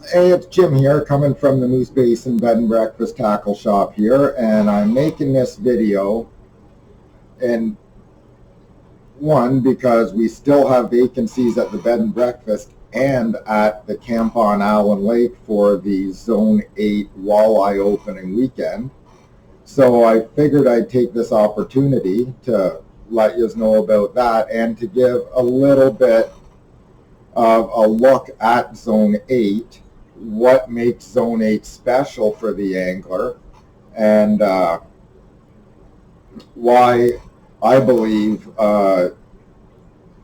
Hey, it's Jim here, coming from the Moose Basin Bed and Breakfast Tackle Shop here, and I'm making this video, and one, because we still have vacancies at the Bed and Breakfast and at the Camp on Allen Lake for the Zone 8 walleye opening weekend. So I figured I'd take this opportunity to let you know about that and to give a little bit of a look at Zone 8, what makes Zone 8 special for the angler, and why I believe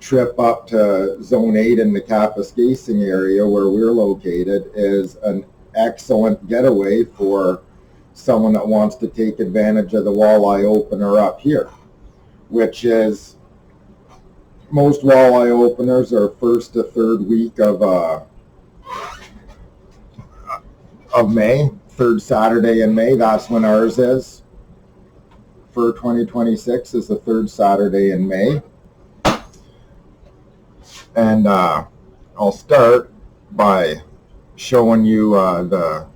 trip up to Zone 8 in the Kapuskasing area where we're located is an excellent getaway for someone that wants to take advantage of the walleye opener up here, which is most walleye openers are first to third week of May, third Saturday in May. That's when ours is. For 2026 is the third Saturday in May. And I'll start by showing you the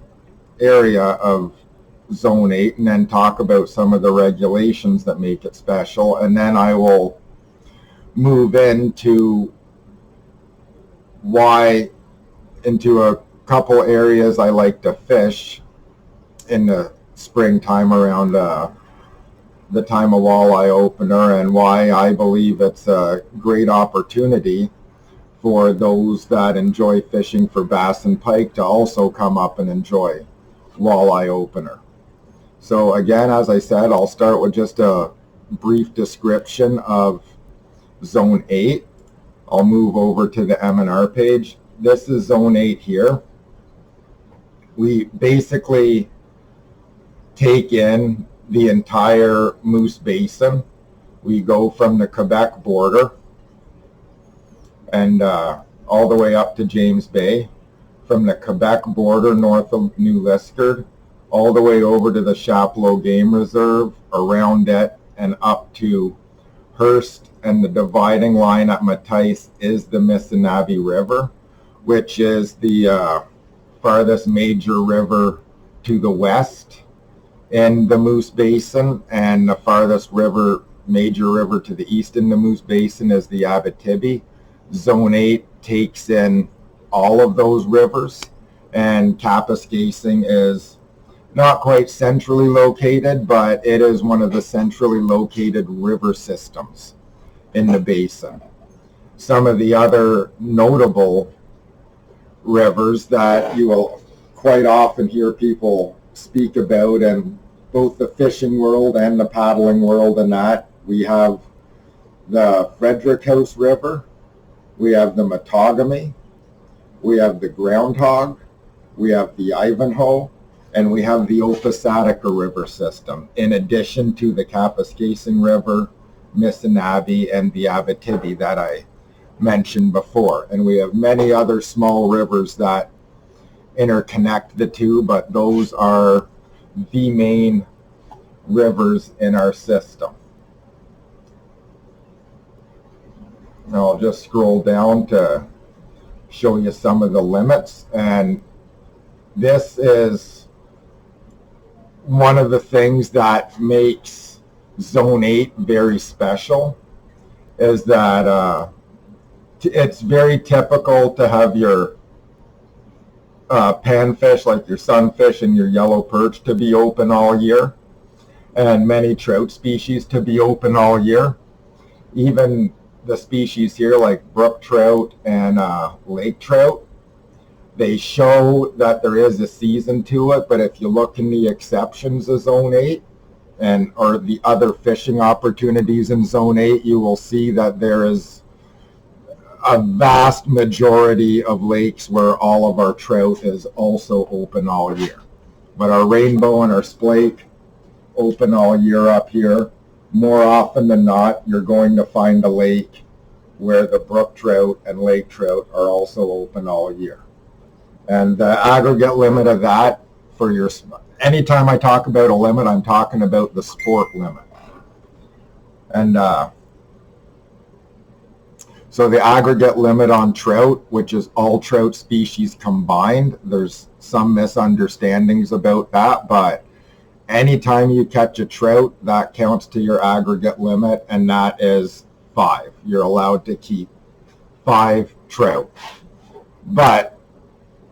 area of Zone 8 and then talk about some of the regulations that make it special. And then I will move into a couple areas I like to fish in the springtime around the time of walleye opener, and why I believe it's a great opportunity for those that enjoy fishing for bass and pike to also come up and enjoy walleye opener. So again, as I said, I'll start with just a brief description of Zone 8. I'll move over to the M&R page. This is Zone 8 here. We basically take in the entire Moose Basin. We go from the Quebec border and all the way up to James Bay, from the Quebec border north of New Liskeard, all the way over to the Chapleau Game Reserve, around it, and up to Hearst, and the dividing line at Matisse is the Missinaba River, which is the farthest major river to the west in the Moose Basin, and the farthest major river to the east in the Moose Basin is the Abitibi. Zone 8 takes in all of those rivers, and Kapuskasing is not quite centrally located, but it is one of the centrally located river systems in the basin. Some of the other notable rivers that you will quite often hear people speak about in both the fishing world and the paddling world, and that we have the Frederick House River, we have the Matagami, we have the Groundhog, we have the Ivanhoe, and we have the Opasatica River system, in addition to the Kapuskasing River, Missinaba, and the Abitibi that I mentioned before. And we have many other small rivers that interconnect the two, but those are the main rivers in our system. Now I'll just scroll down to show you some of the limits, and this is one of the things that makes Zone 8 very special, is that it's very typical to have your panfish, like your sunfish and your yellow perch, to be open all year, and many trout species to be open all year. Even the species here like brook trout and lake trout, they show that there is a season to it, but if you look in the exceptions of Zone 8 or the other fishing opportunities in Zone 8, you will see that there is a vast majority of lakes where all of our trout is also open all year. But our rainbow and our splake open all year up here. More often than not, you're going to find a lake where the brook trout and lake trout are also open all year. And the aggregate limit of that for your, anytime I talk about a limit, I'm talking about the sport limit. And so So the aggregate limit on trout, which is all trout species combined, there's some misunderstandings about that, but anytime you catch a trout, that counts to your aggregate limit, and that is 5. You're allowed to keep 5 trout. But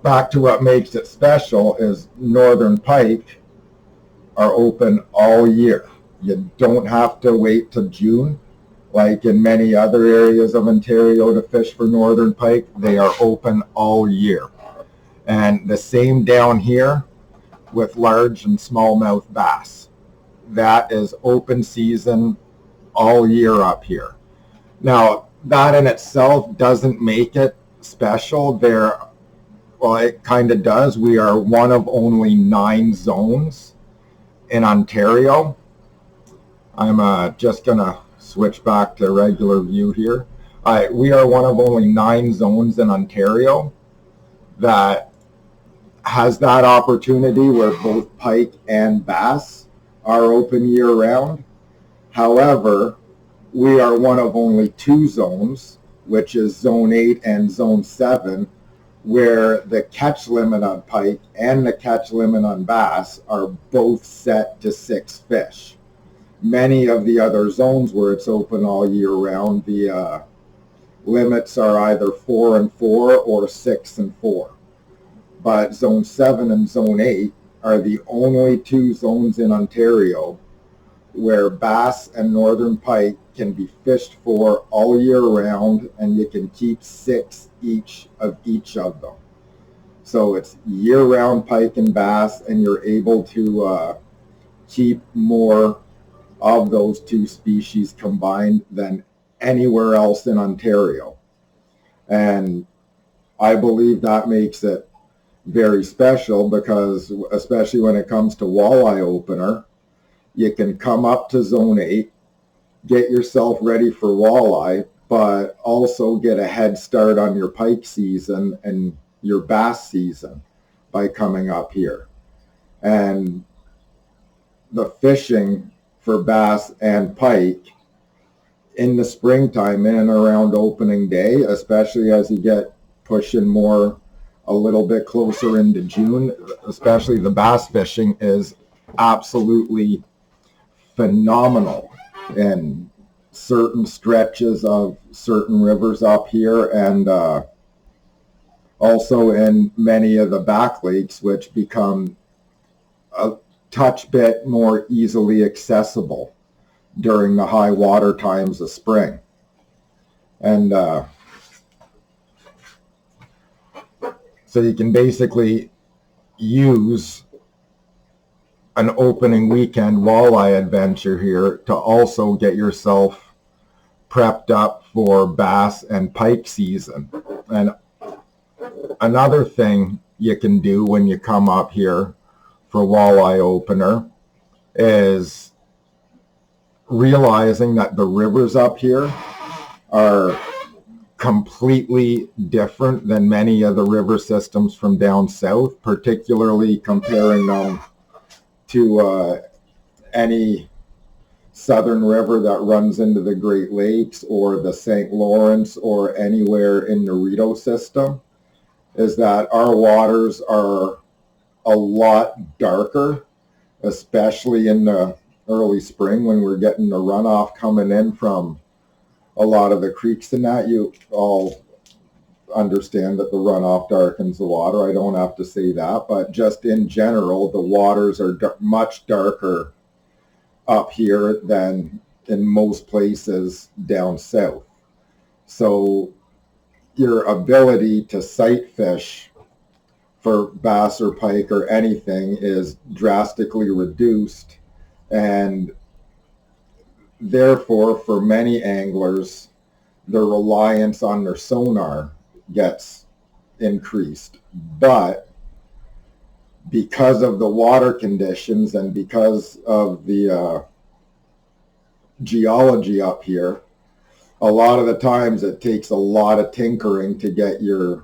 back to what makes it special is northern pike are open all year. You don't have to wait till June. Like in many other areas of Ontario to fish for northern pike, they are open all year. And the same down here with large and smallmouth bass. That is open season all year up here. Now, that in itself doesn't make it special. Well, it kind of does. We are one of only 9 zones in Ontario. I'm just going to switch back to regular view here. We are one of only 9 zones in Ontario that has that opportunity where both pike and bass are open year round. However, we are one of only 2 zones, which is Zone 8 and Zone 7, where the catch limit on pike and the catch limit on bass are both set to 6 fish. Many of the other zones where it's open all year round, the limits are either 4 and 4 or 6 and 4. But Zone 7 and Zone 8 are the only 2 zones in Ontario where bass and northern pike can be fished for all year round, and you can keep 6 each of them. So it's year-round pike and bass, and you're able to keep more of those 2 species combined than anywhere else in Ontario. And I believe that makes it very special because, especially when it comes to walleye opener, you can come up to Zone 8, get yourself ready for walleye, but also get a head start on your pike season and your bass season by coming up here. And the fishing for bass and pike in the springtime, in and around opening day, especially as you get pushing a little bit closer into June, especially the bass fishing is absolutely phenomenal in certain stretches of certain rivers up here, and also in many of the back lakes, which become a touch bit more easily accessible during the high water times of spring. And so you can basically use an opening weekend walleye adventure here to also get yourself prepped up for bass and pike season. And another thing you can do when you come up here for walleye opener is realizing that the rivers up here are completely different than many of the river systems from down south, particularly comparing them to any southern river that runs into the Great Lakes or the St. Lawrence or anywhere in the Rideau system, is that our waters are a lot darker, especially in the early spring when we're getting the runoff coming in from a lot of the creeks and that. You all understand that the runoff darkens the water. I don't have to say that, but just in general, the waters are much darker up here than in most places down south. So your ability to sight fish for bass or pike or anything is drastically reduced, and therefore for many anglers their reliance on their sonar gets increased. But because of the water conditions and because of the geology up here, a lot of the times it takes a lot of tinkering to get your,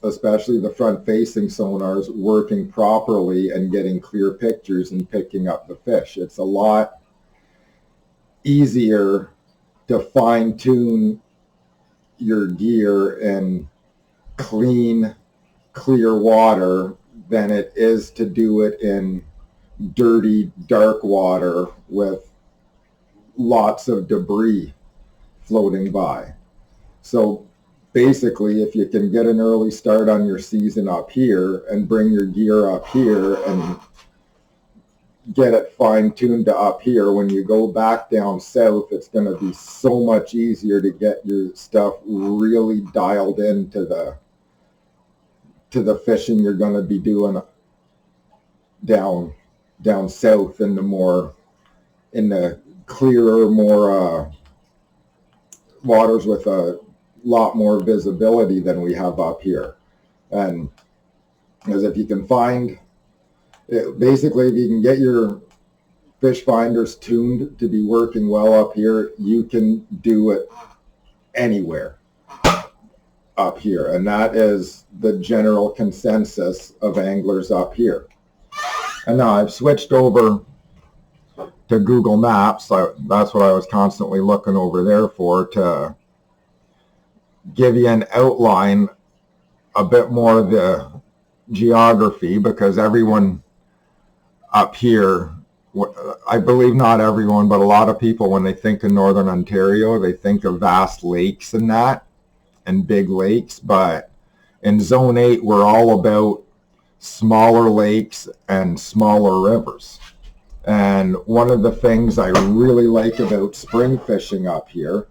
especially the front-facing sonars, working properly and getting clear pictures and picking up the fish. It's a lot easier to fine-tune your gear in clean, clear water than it is to do it in dirty, dark water with lots of debris floating by. So basically, if you can get an early start on your season up here and bring your gear up here and get it fine-tuned to up here, when you go back down south, it's going to be so much easier to get your stuff really dialed into the fishing you're going to be doing down south in the clearer, more waters with a lot more visibility than we have up here. And as if you can find, basically, if you can get your fish finders tuned to be working well up here, you can do it anywhere up here. And that is the general consensus of anglers up here. And now I've switched over to Google Maps. That's what I was constantly looking over there for, to give you an outline, a bit more of the geography, because everyone up here, I believe not everyone, but a lot of people, when they think of Northern Ontario, they think of vast lakes and that, and big lakes. But in Zone 8, we're all about smaller lakes and smaller rivers. And one of the things I really like about spring fishing up here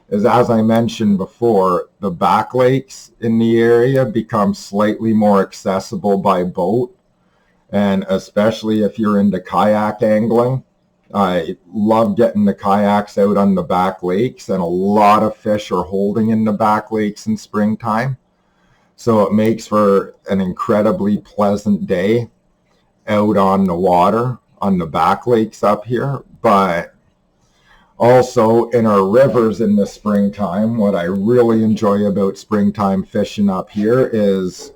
is, as I mentioned before, the back lakes in the area become slightly more accessible by boat. And especially if you're into kayak angling, I love getting the kayaks out on the back lakes, and a lot of fish are holding in the back lakes in springtime. So it makes for an incredibly pleasant day out on the water on the back lakes up here. But also in our rivers in the springtime, what I really enjoy about springtime fishing up here is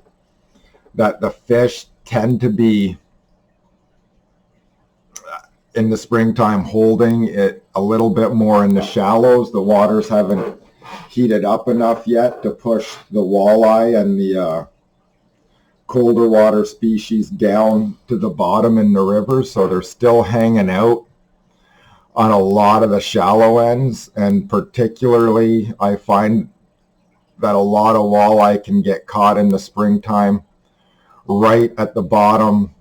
that the fish tend to be, in the springtime, holding it a little bit more in the shallows. The waters haven't heated up enough yet to push the walleye and the colder water species down to the bottom in the river, so they're still hanging out on a lot of the shallow ends. And particularly, I find that a lot of walleye can get caught in the springtime right at the bottom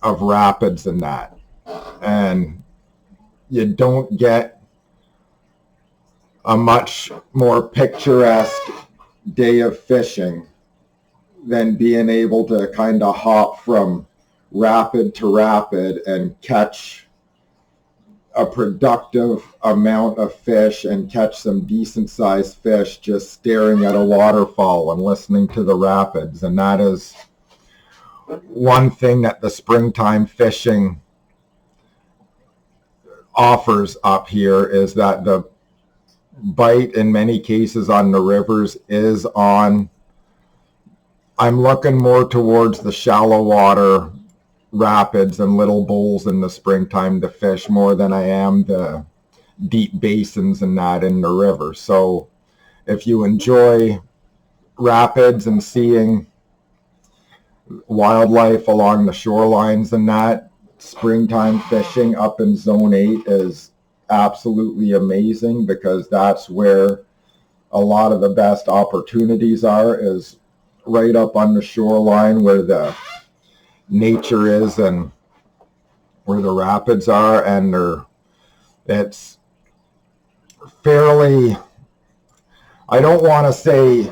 of rapids and that. And you don't get a much more picturesque day of fishing than being able to kind of hop from rapid to rapid and catch a productive amount of fish and catch some decent sized fish just staring at a waterfall and listening to the rapids. And that is one thing that the springtime fishing offers up here, is that the bite in many cases on the rivers is on, I'm looking more towards the shallow water rapids and little bowls in the springtime to fish more than I am the deep basins and that in the river. So if you enjoy rapids and seeing wildlife along the shorelines and that, springtime fishing up in Zone 8 is absolutely amazing, because that's where a lot of the best opportunities are, is right up on the shoreline where the nature is and where the rapids are. And it's fairly, I don't want to say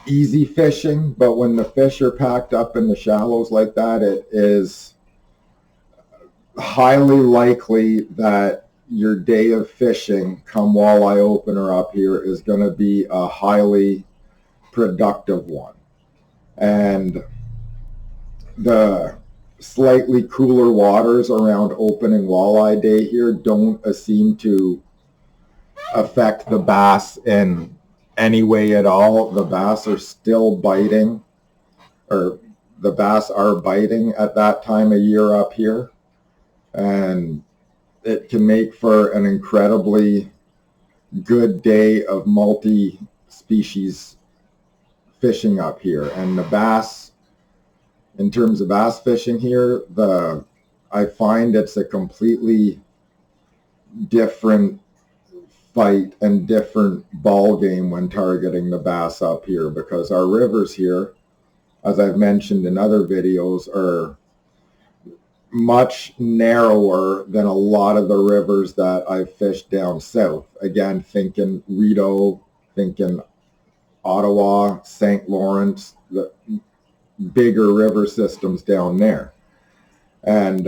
easy fishing, but when the fish are packed up in the shallows like that, it is highly likely that your day of fishing come walleye opener up here is going to be a highly productive one. And the slightly cooler waters around opening walleye day here don't seem to affect the bass in any way at all. The bass are still biting, or the bass are biting at that time of year up here. And it can make for an incredibly good day of multi-species fishing up here. And the bass, in terms of bass fishing here, I find it's a completely different fight and different ball game when targeting the bass up here, because our rivers here, as I've mentioned in other videos, are much narrower than a lot of the rivers that I've fished down south. Again, thinking Rideau, thinking Ottawa, St. Lawrence, the bigger river systems down there. And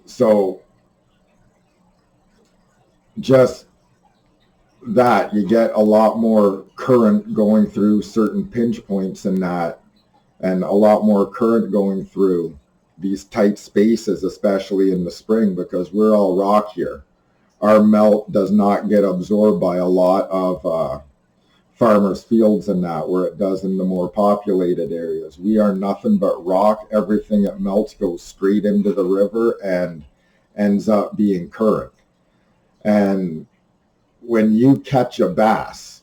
so just that, you get a lot more current going through certain pinch points in that, and a lot more current going through these tight spaces, especially in the spring, because we're all rock here. Our melt does not get absorbed by a lot of farmers' fields and that, where it does in the more populated areas. We are nothing but rock. Everything that melts goes straight into the river and ends up being current. And when you catch a bass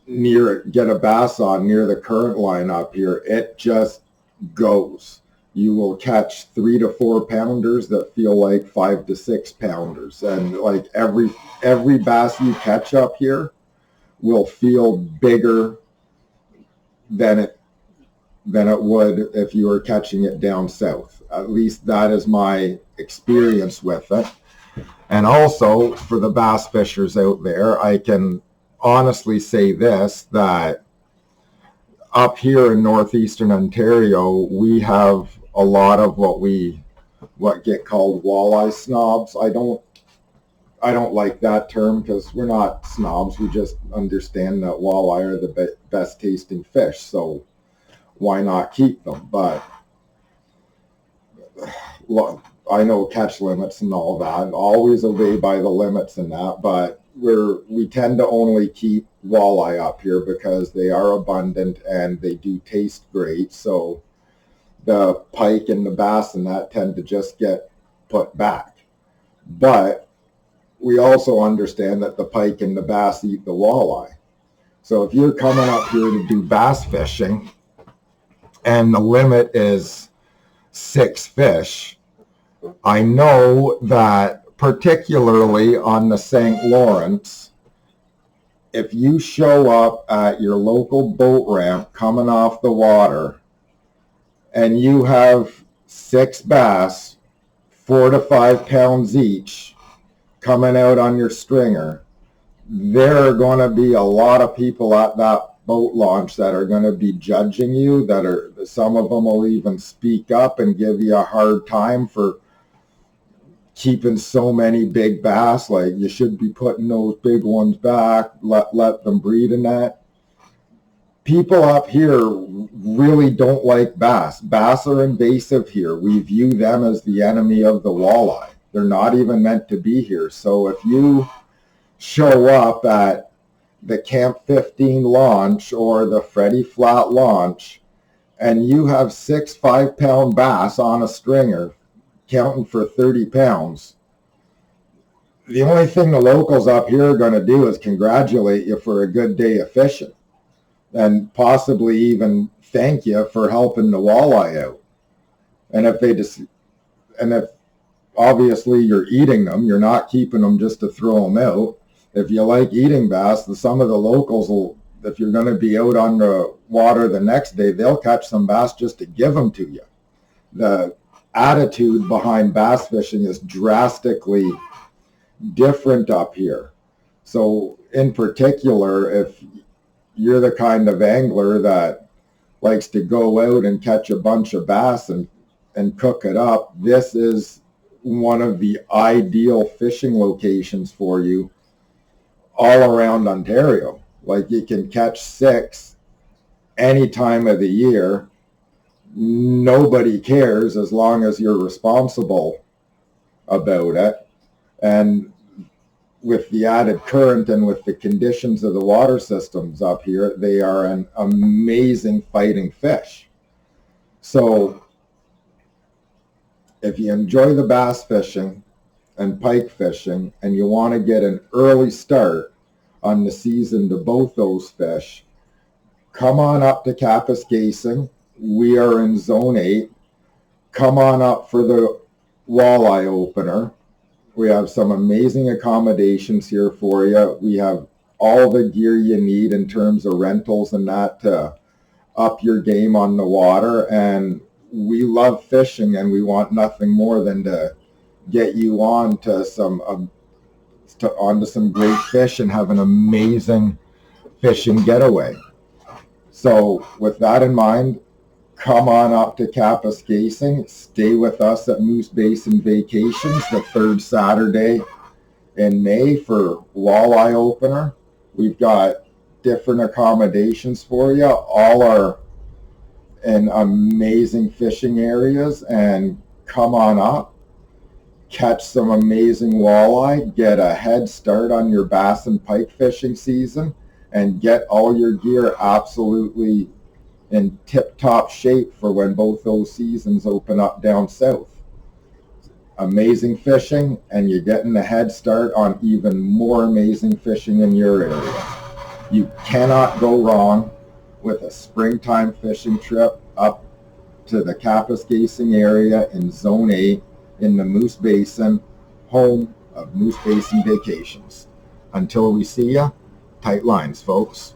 get a bass on near the current line up here, it just goes. You will catch 3 to 4 pounders that feel like 5 to 6 pounders. And like every bass you catch up here will feel bigger than it would if you were catching it down south. At least that is my experience with it. And also, for the bass fishers out there, I can honestly say this, that up here in northeastern Ontario, we have a lot of what get called walleye snobs. I don't like that term, because we're not snobs. We just understand that walleye are the best tasting fish, so why not keep them? But I know catch limits and all that, always obey by the limits and that, but we tend to only keep walleye up here because they are abundant and they do taste great. So the pike and the bass and that tend to just get put back. But we also understand that the pike and the bass eat the walleye. So if you're coming up here to do bass fishing and the limit is 6 fish, I know that particularly on the St. Lawrence, if you show up at your local boat ramp coming off the water and you have 6 bass, 4 to 5 pounds each, coming out on your stringer, there are going to be a lot of people at that boat launch that are going to be judging you, some of them will even speak up and give you a hard time for keeping so many big bass, like you should be putting those big ones back, let them breed in that. People up here really don't like bass. Bass are invasive here. We view them as the enemy of the walleye. They're not even meant to be here. So if you show up at the Camp 15 launch or the Freddy Flat launch and you have 6 5-pound bass on a stringer counting for 30 pounds, the only thing the locals up here are going to do is congratulate you for a good day of fishing and possibly even thank you for helping the walleye out. And if obviously you're eating them, you're not keeping them just to throw them out. If you like eating bass, some of the locals will, if you're going to be out on the water the next day, they'll catch some bass just to give them to you. The attitude behind bass fishing is drastically different up here. So in particular, if you're the kind of angler that likes to go out and catch a bunch of bass and cook it up, this is one of the ideal fishing locations for you all around Ontario. Like, you can catch 6 any time of the year. Nobody cares as long as you're responsible about it. And with the added current and with the conditions of the water systems up here, they are an amazing fighting fish. So If you enjoy the bass fishing and pike fishing and you want to get an early start on the season to both those fish, come on up to Kapuskasing. We are in Zone 8. Come on up for the walleye opener. We have some amazing accommodations here for you. We have all the gear you need in terms of rentals and that to up your game on the water. And we love fishing, and we want nothing more than to get you on to onto some great fish and have an amazing fishing getaway. So with that in mind, come on up to Kapuskasing. Stay with us at Moose Basin Vacations the third Saturday in May for walleye opener. We've got different accommodations for you. All are in amazing fishing areas, and come on up, catch some amazing walleye, get a head start on your bass and pike fishing season, and get all your gear absolutely in tip-top shape for when both those seasons open up down south. Amazing fishing, and you're getting a head start on even more amazing fishing in your area. You cannot go wrong with a springtime fishing trip up to the Kapuskasing area in Zone 8 in the Moose Basin, home of Moose Basin Vacations. Until we see ya, tight lines, folks.